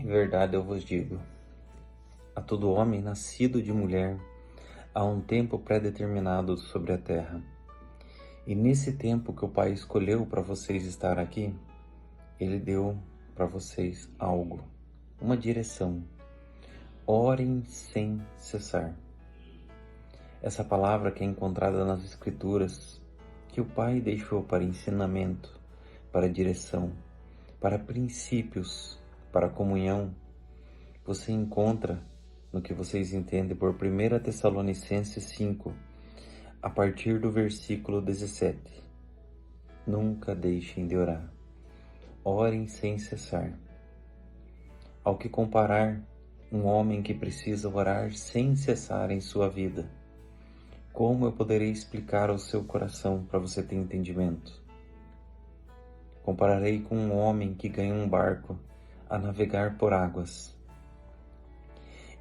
em verdade eu vos digo, a todo homem nascido de mulher, há um tempo pré-determinado sobre a terra. E nesse tempo que o Pai escolheu para vocês estar aqui, Ele deu para vocês algo, uma direção. Orem sem cessar. Essa palavra que é encontrada nas Escrituras, que o Pai deixou para ensinamento, para direção, para princípios, para comunhão, você encontra no que vocês entendem por 1 Tessalonicenses 5, a partir do versículo 17. Nunca deixem de orar. Orem sem cessar. Ao que comparar um homem que precisa orar sem cessar em sua vida, como eu poderei explicar ao seu coração para você ter entendimento? Compararei com um homem que ganha um barco a navegar por águas.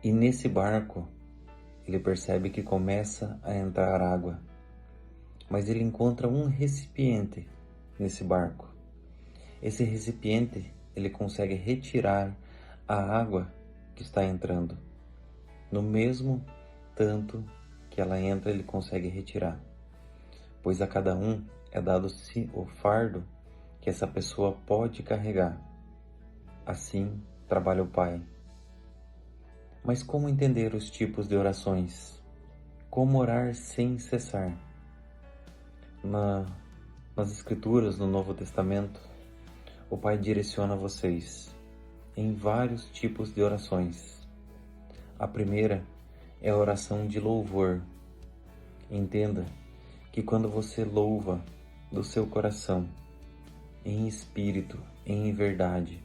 E nesse barco, ele percebe que começa a entrar água, mas ele encontra um recipiente nesse barco. Esse recipiente, ele consegue retirar a água que está entrando. No mesmo tanto que ela entra, ele consegue retirar. Pois a cada um é dado o fardo que essa pessoa pode carregar. Assim trabalha o Pai. Mas como entender os tipos de orações? Como orar sem cessar? Nas Escrituras, no Novo Testamento, o Pai direciona vocês em vários tipos de orações. A primeira é a oração de louvor. Entenda que quando você louva do seu coração, em espírito, em verdade,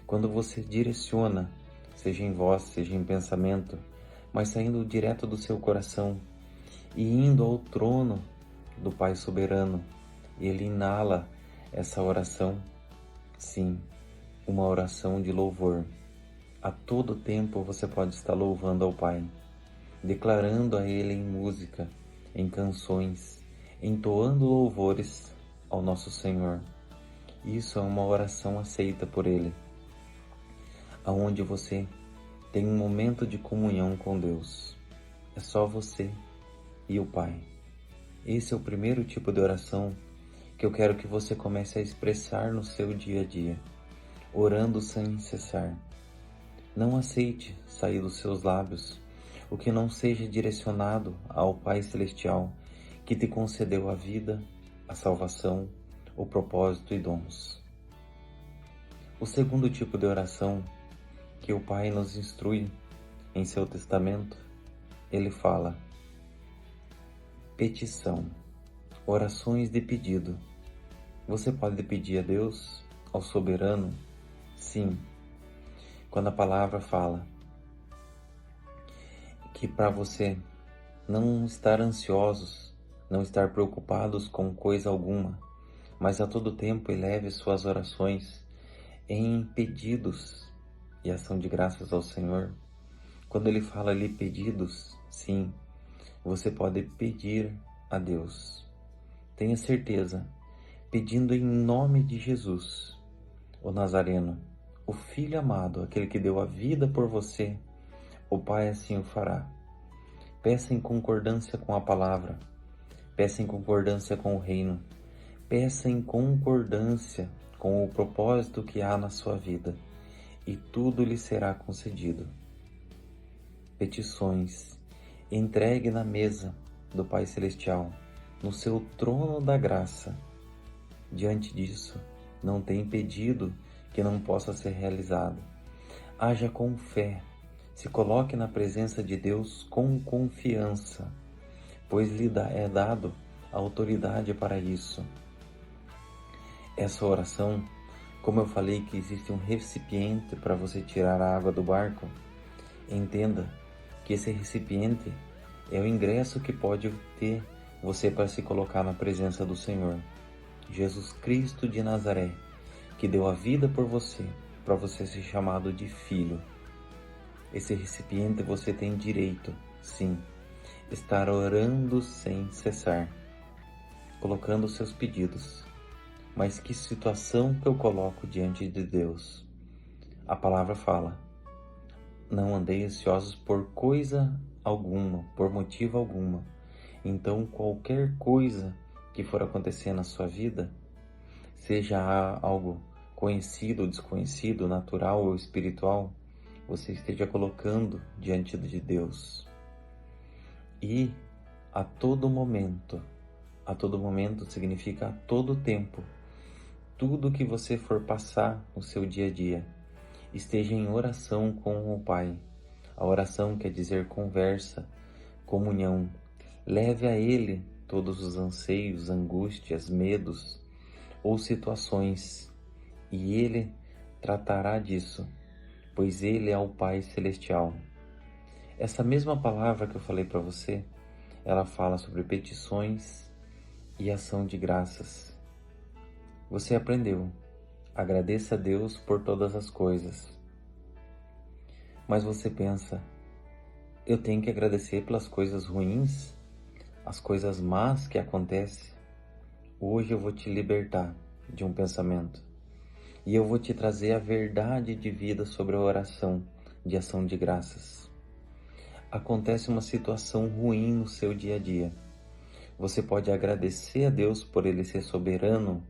quando você direciona, seja em voz, seja em pensamento, mas saindo direto do seu coração e indo ao trono do Pai soberano, ele inala essa oração, sim, uma oração de louvor. A todo tempo você pode estar louvando ao Pai, declarando a Ele em música, em canções, entoando louvores ao nosso Senhor. Isso é uma oração aceita por Ele, aonde você tem um momento de comunhão com Deus. É só você e o Pai. Esse é o primeiro tipo de oração que eu quero que você comece a expressar no seu dia a dia, orando sem cessar. Não aceite sair dos seus lábios o que não seja direcionado ao Pai Celestial, que te concedeu a vida, a salvação, o propósito e dons. O segundo tipo de oração que o Pai nos instrui em seu testamento, ele fala: petição, orações de pedido. Você pode pedir a Deus, ao soberano? Sim. Quando a palavra fala que para você não estar ansiosos, não estar preocupados com coisa alguma, mas a todo tempo eleve suas orações em pedidos e ação de graças ao Senhor. Quando ele fala ali pedidos, sim, você pode pedir a Deus. Tenha certeza, pedindo em nome de Jesus, o Nazareno, o Filho amado, aquele que deu a vida por você, o Pai assim o fará. Peça em concordância com a palavra, peça em concordância com o reino, peça em concordância com o propósito que há na sua vida, e tudo lhe será concedido. Petições, entregue na mesa do Pai Celestial, no seu trono da graça. Diante disso, não tem pedido que não possa ser realizado. Haja com fé, se coloque na presença de Deus com confiança, pois lhe é dado a autoridade para isso. Essa oração, como eu falei que existe um recipiente para você tirar a água do barco, entenda que esse recipiente é o ingresso que pode ter você para se colocar na presença do Senhor. Jesus Cristo de Nazaré, que deu a vida por você, para você ser chamado de filho. Esse recipiente você tem direito, sim, estar orando sem cessar, colocando seus pedidos. Mas que situação que eu coloco diante de Deus? A palavra fala: não andei ansiosos por coisa alguma, por motivo alguma. Então, qualquer coisa que for acontecer na sua vida, seja algo conhecido ou desconhecido, natural ou espiritual, você esteja colocando diante de Deus. E a todo momento significa a todo tempo, tudo que você for passar no seu dia a dia, esteja em oração com o Pai. A oração quer dizer conversa, comunhão. Leve a Ele todos os anseios, angústias, medos ou situações, e Ele tratará disso, pois Ele é o Pai Celestial. Essa mesma palavra que eu falei para você, ela fala sobre petições e ação de graças. Você aprendeu, agradeça a Deus por todas as coisas. Mas você pensa, eu tenho que agradecer pelas coisas ruins, as coisas más que acontecem? Hoje eu vou te libertar de um pensamento e eu vou te trazer a verdade de vida sobre a oração de ação de graças. Acontece uma situação ruim no seu dia a dia. Você pode agradecer a Deus por Ele ser soberano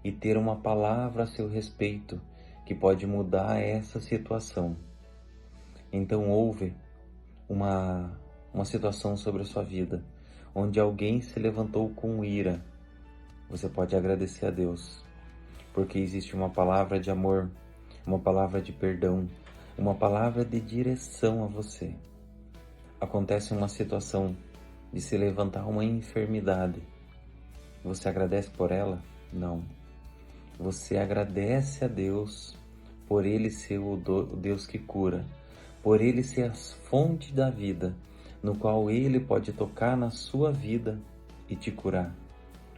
e ter uma palavra a seu respeito que pode mudar essa situação. Então houve uma situação sobre a sua vida, onde alguém se levantou com ira. Você pode agradecer a Deus, porque existe uma palavra de amor, uma palavra de perdão, uma palavra de direção a você. Acontece uma situação de se levantar uma enfermidade. Você agradece por ela? Não. Você agradece a Deus por Ele ser o Deus que cura, por Ele ser a fonte da vida, no qual Ele pode tocar na sua vida e te curar.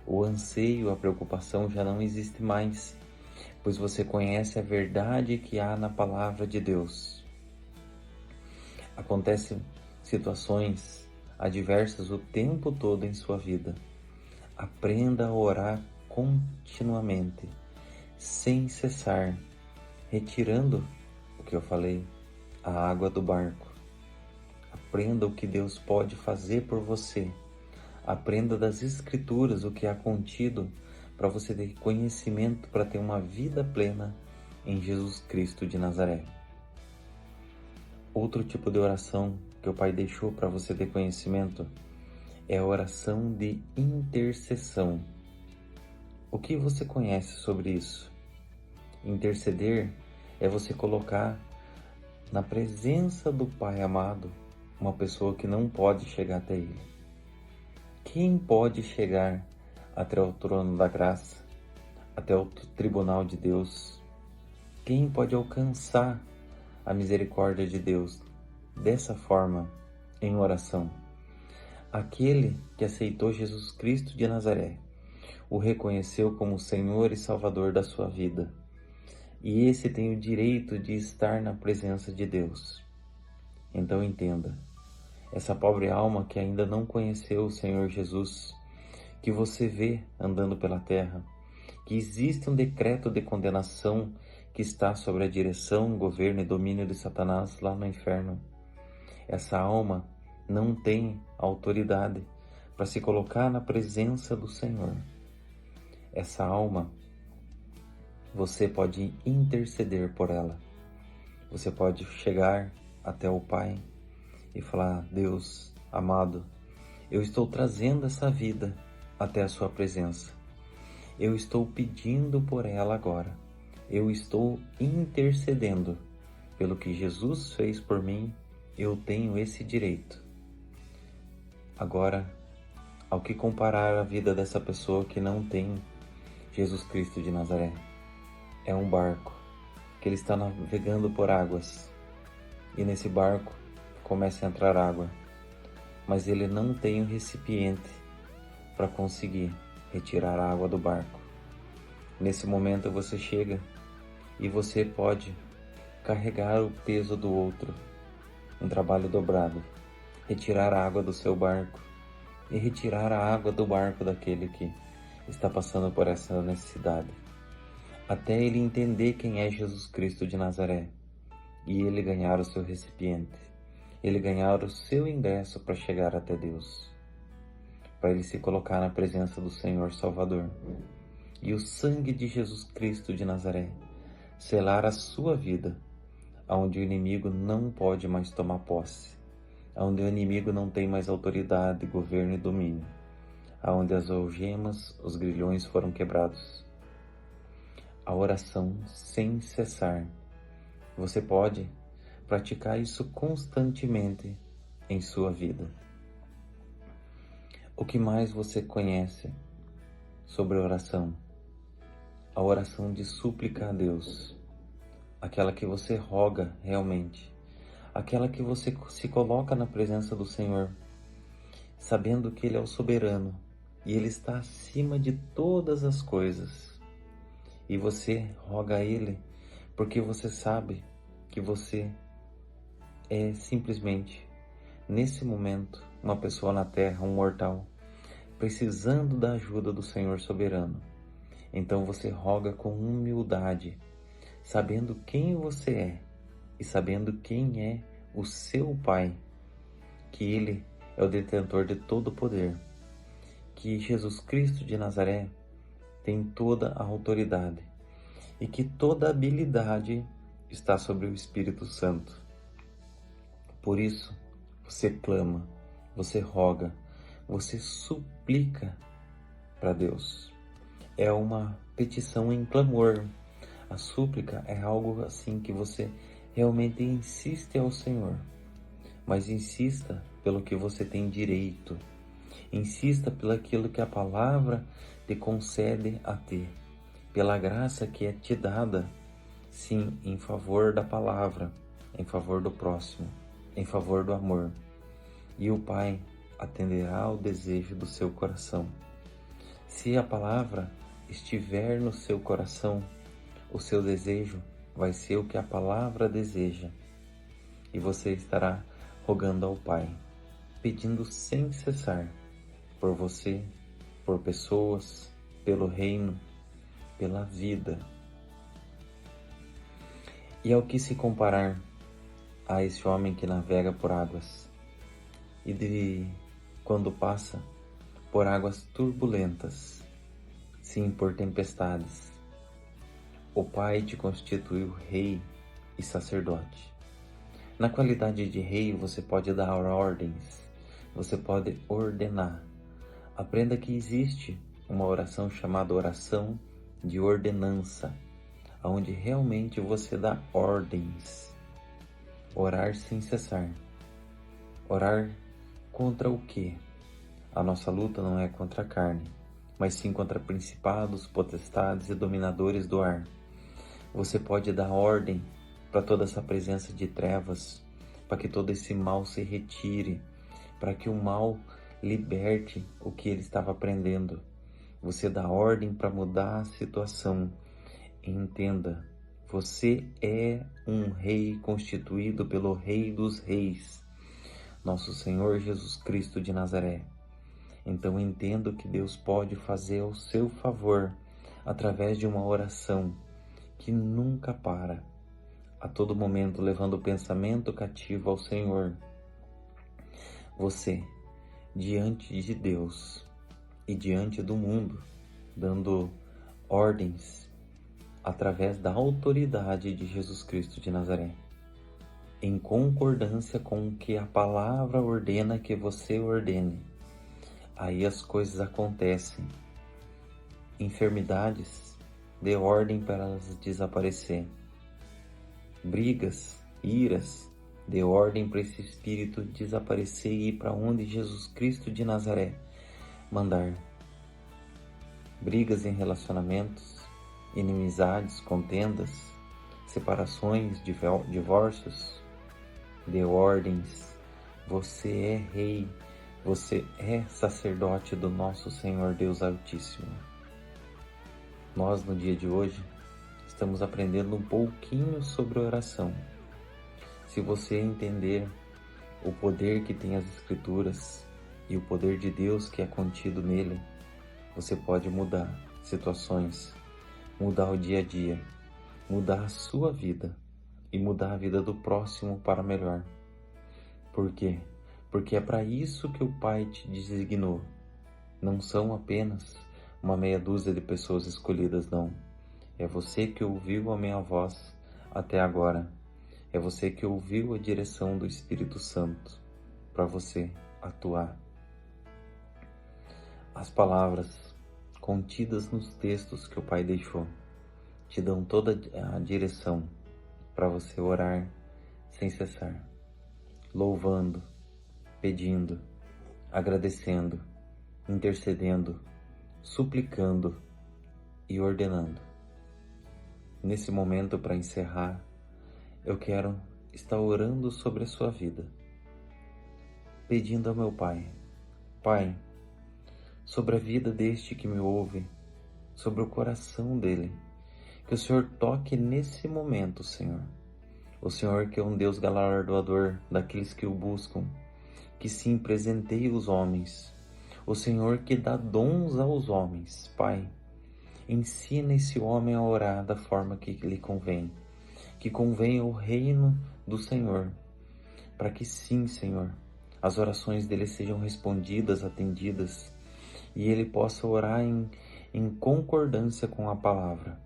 O anseio, a preocupação já não existe mais, pois você conhece a verdade que há na palavra de Deus. Acontecem situações adversas o tempo todo em sua vida. Aprenda a orar continuamente, sem cessar, retirando o que eu falei, a água do barco. Aprenda o que Deus pode fazer por você. Aprenda das Escrituras o que há contido para você ter conhecimento para ter uma vida plena em Jesus Cristo de Nazaré. Outro tipo de oração que o Pai deixou para você ter conhecimento é a oração de intercessão. O que você conhece sobre isso? Interceder é você colocar na presença do Pai amado uma pessoa que não pode chegar até Ele. Quem pode chegar até o trono da graça, até o tribunal de Deus? Quem pode alcançar a misericórdia de Deus dessa forma, em oração? Aquele que aceitou Jesus Cristo de Nazaré, o reconheceu como Senhor e Salvador da sua vida, e esse tem o direito de estar na presença de Deus. Então entenda, essa pobre alma que ainda não conheceu o Senhor Jesus, que você vê andando pela terra, que existe um decreto de condenação que está sobre a direção, governo e domínio de Satanás lá no inferno. Essa alma não tem autoridade para se colocar na presença do Senhor. Essa alma, você pode interceder por ela. Você pode chegar até o Pai e falar: Deus amado, eu estou trazendo essa vida até a sua presença. Eu estou pedindo por ela agora. Eu estou intercedendo pelo que Jesus fez por mim. Eu tenho esse direito. Agora, ao que comparar a vida dessa pessoa que não tem Jesus Cristo de Nazaré? É um barco que ele está navegando por águas, e nesse barco começa a entrar água, mas ele não tem o recipiente para conseguir retirar a água do barco. Nesse momento você chega e você pode carregar o peso do outro, um trabalho dobrado, retirar a água do seu barco e retirar a água do barco daquele que está passando por essa necessidade, até ele entender quem é Jesus Cristo de Nazaré e ele ganhar o seu recipiente, ele ganhar o seu ingresso para chegar até Deus, para ele se colocar na presença do Senhor Salvador. E o sangue de Jesus Cristo de Nazaré selar a sua vida, onde o inimigo não pode mais tomar posse, onde o inimigo não tem mais autoridade, governo e domínio, onde as algemas, os grilhões foram quebrados. A oração sem cessar. Você pode praticar isso constantemente em sua vida. O que mais você conhece sobre a oração? A oração de súplica a Deus, aquela que você roga realmente, aquela que você se coloca na presença do Senhor, sabendo que Ele é o soberano e Ele está acima de todas as coisas. E você roga a Ele porque você sabe que você é simplesmente, nesse momento, uma pessoa na terra, um mortal, precisando da ajuda do Senhor soberano. Então você roga com humildade, sabendo quem você é e sabendo quem é o seu Pai, que Ele é o detentor de todo o poder, que Jesus Cristo de Nazaré tem toda a autoridade e que toda a habilidade está sobre o Espírito Santo. Por isso, você clama, você roga, você suplica para Deus. É uma petição em clamor. A súplica é algo assim que você realmente insiste ao Senhor. Mas insista pelo que você tem direito. Insista pelo aquilo que a palavra te concede a ter. Pela graça que é te dada, sim, em favor da palavra, em favor do próximo, em favor do amor. E o Pai atenderá ao desejo do seu coração. Se a palavra estiver no seu coração, o seu desejo vai ser o que a palavra deseja. E você estará rogando ao Pai, pedindo sem cessar por você, por pessoas, pelo reino, pela vida. E ao que se comparar a esse homem que navega por águas e quando passa por águas turbulentas, sim, por tempestades, o Pai te constituiu rei e sacerdote. Na qualidade de rei, você pode dar ordens, você pode ordenar. Aprenda que existe uma oração chamada oração de ordenança, onde realmente você dá ordens. Orar sem cessar. Orar contra o quê? A nossa luta não é contra a carne, mas sim contra principados, potestades e dominadores do ar. Você pode dar ordem para toda essa presença de trevas, para que todo esse mal se retire, para que o mal liberte o que ele estava aprendendo. Você dá ordem para mudar a situação. Entenda, você é um rei constituído pelo Rei dos Reis, nosso Senhor Jesus Cristo de Nazaré. Então entenda o que Deus pode fazer ao seu favor através de uma oração que nunca para, a todo momento levando o pensamento cativo ao Senhor. Você, diante de Deus e diante do mundo, dando ordens através da autoridade de Jesus Cristo de Nazaré, em concordância com o que a palavra ordena que você ordene. Aí as coisas acontecem. Enfermidades, dê ordem para elas desaparecer. Brigas, iras, dê ordem para esse espírito desaparecer e ir para onde Jesus Cristo de Nazaré mandar. Brigas em relacionamentos, inimizades, contendas, separações, divórcios, dê ordens. Você é rei, você é sacerdote do nosso Senhor Deus Altíssimo. Nós, no dia de hoje, estamos aprendendo um pouquinho sobre oração. Se você entender o poder que tem as Escrituras e o poder de Deus que é contido nele, você pode mudar situações, mudar o dia a dia, mudar a sua vida e mudar a vida do próximo para melhor. Por quê? Porque é para isso que o Pai te designou. Não são apenas uma meia dúzia de pessoas escolhidas, não. É você que ouviu a minha voz até agora. É você que ouviu a direção do Espírito Santo para você atuar. As palavras contidas nos textos que o Pai deixou te dão toda a direção para você orar sem cessar, louvando, pedindo, agradecendo, intercedendo, suplicando e ordenando. Nesse momento, para encerrar, eu quero estar orando sobre a sua vida, pedindo ao meu Pai, Pai, sobre a vida deste que me ouve, sobre o coração dele, que o Senhor toque nesse momento, Senhor. O Senhor que é um Deus galardoador daqueles que o buscam, que sim presenteia os homens. O Senhor que dá dons aos homens. Pai, ensina esse homem a orar da forma que lhe convém, que convém ao reino do Senhor, para que sim, Senhor, as orações dele sejam respondidas, atendidas, e ele possa orar em concordância com a palavra.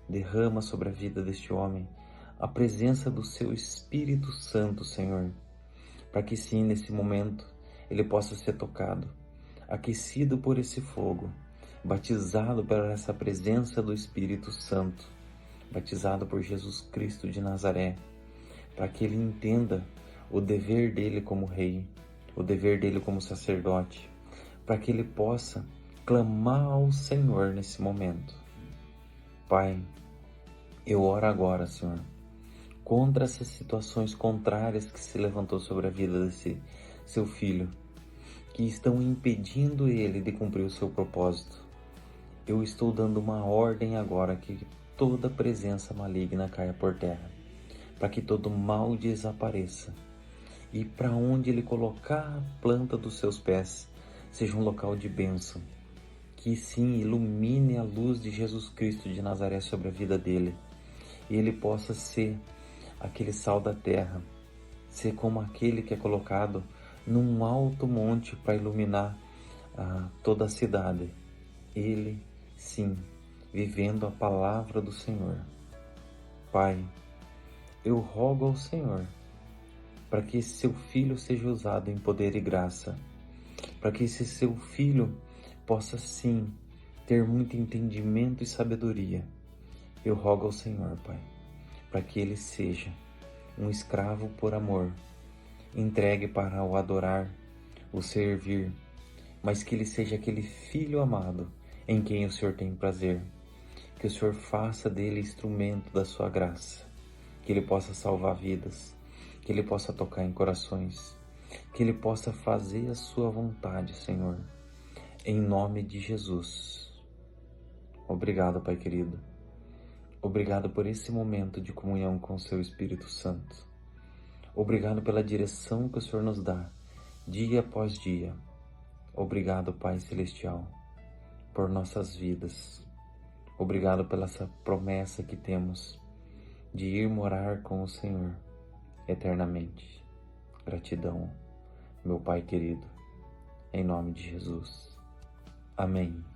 Derrama sobre a vida deste homem a presença do seu Espírito Santo, Senhor, para que sim, nesse momento, ele possa ser tocado, aquecido por esse fogo, batizado por essa presença do Espírito Santo, batizado por Jesus Cristo de Nazaré, para que ele entenda o dever dele como rei, o dever dele como sacerdote, para que ele possa clamar ao Senhor nesse momento. Pai, eu oro agora, Senhor, contra essas situações contrárias que se levantou sobre a vida desse seu filho, que estão impedindo ele de cumprir o seu propósito. Eu estou dando uma ordem agora que toda presença maligna caia por terra, para que todo mal desapareça, e para onde ele colocar a planta dos seus pés seja um local de bênção, que sim ilumine a luz de Jesus Cristo de Nazaré sobre a vida dele, e ele possa ser aquele sal da terra, ser como aquele que é colocado num alto monte para iluminar toda a cidade. Ele, sim, vivendo a palavra do Senhor. Pai, eu rogo ao Senhor para que esse seu filho seja usado em poder e graça, para que esse seu filho possa sim ter muito entendimento e sabedoria. Eu rogo ao Senhor, Pai, para que ele seja um escravo por amor, entregue para o adorar, o servir, mas que ele seja aquele filho amado em quem o Senhor tem prazer. Que o Senhor faça dele instrumento da sua graça, que ele possa salvar vidas, que ele possa tocar em corações, que ele possa fazer a sua vontade, Senhor, em nome de Jesus. Obrigado, Pai querido. Obrigado por esse momento de comunhão com o seu Espírito Santo. Obrigado pela direção que o Senhor nos dá, dia após dia. Obrigado, Pai Celestial, por nossas vidas. Obrigado pela essa promessa que temos de ir morar com o Senhor eternamente. Gratidão, meu Pai querido, em nome de Jesus. Amém.